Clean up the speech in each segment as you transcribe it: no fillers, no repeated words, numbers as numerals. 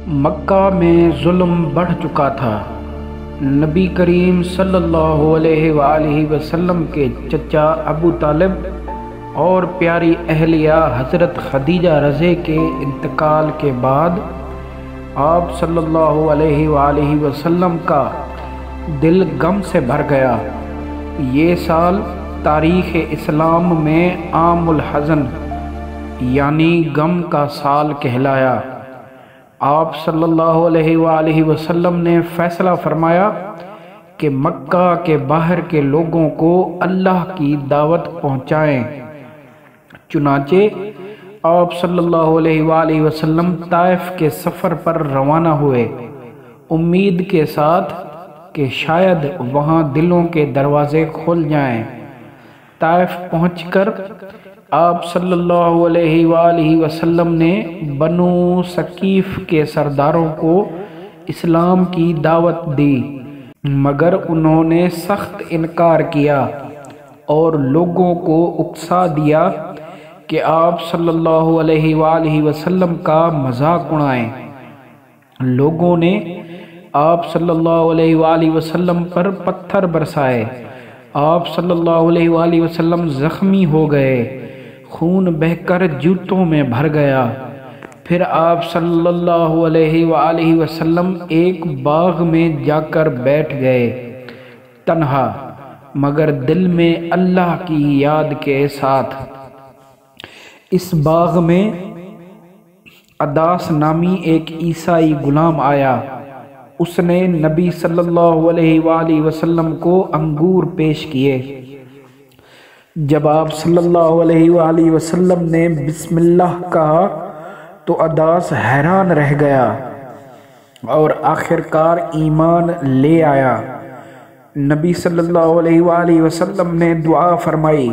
مکہ میں ظلم بڑھ چکا تھا۔ نبی کریم صلی اللہ علیہ وآلہ وسلم کے چچا ابو طالب اور پیاری اہلیہ حضرت خدیجہ رضی کے انتقال کے بعد آپ صلی اللہ علیہ وآلہ وسلم کا دل غم سے بھر گیا۔ یہ سال تاریخ اسلام میں عام الحزن یعنی غم کا سال کہلایا۔ آپ صلی اللہ علیہ وآلہ وسلم نے فیصلہ فرمایا کہ مکہ کے باہر کے لوگوں کو اللہ کی دعوت پہنچائیں۔ چنانچہ آپ صلی اللہ علیہ وآلہ وسلم طائف کے سفر پر روانہ ہوئے، امید کے ساتھ کہ شاید وہاں دلوں کے دروازے کھل جائیں۔ طائف پہنچ کر آپ صلی اللہ علیہ وآلہ وسلم نے بنو ثقیف کے سرداروں کو اسلام کی دعوت دی، مگر انہوں نے سخت انکار کیا اور لوگوں کو اکسا دیا کہ آپ صلی اللہ علیہ وآلہ وسلم کا مذاق اڑائیں۔ لوگوں نے آپ صلی اللہ علیہ وآلہ وسلم پر پتھر برسائے۔ آپ صلی اللہ علیہ وآلہ وسلم زخمی ہو گئے، خون بہہ کر جوتوں میں بھر گیا۔ پھر آپ صلی اللہ علیہ وآلہ وسلم ایک باغ میں جا کر بیٹھ گئے، تنہا مگر دل میں اللہ کی یاد کے ساتھ۔ اس باغ میں عداس نامی ایک عیسائی غلام آیا۔ اس نے نبی صلی اللہ علیہ وآلہ وسلم کو انگور پیش کیے۔ جب آپ صلی اللہ علیہ وآلہ وسلم نے بسم اللہ کہا تو عداس حیران رہ گیا اور آخر کار ایمان لے آیا۔ نبی صلی اللہ علیہ وآلہ وسلم نے دعا فرمائی،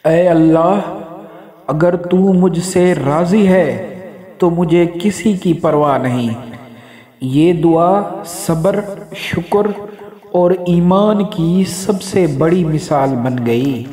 اے اللہ، اگر تو مجھ سے راضی ہے تو مجھے کسی کی پرواہ نہیں۔ یہ دعا صبر، شکر اور ایمان کی سب سے بڑی مثال بن گئی۔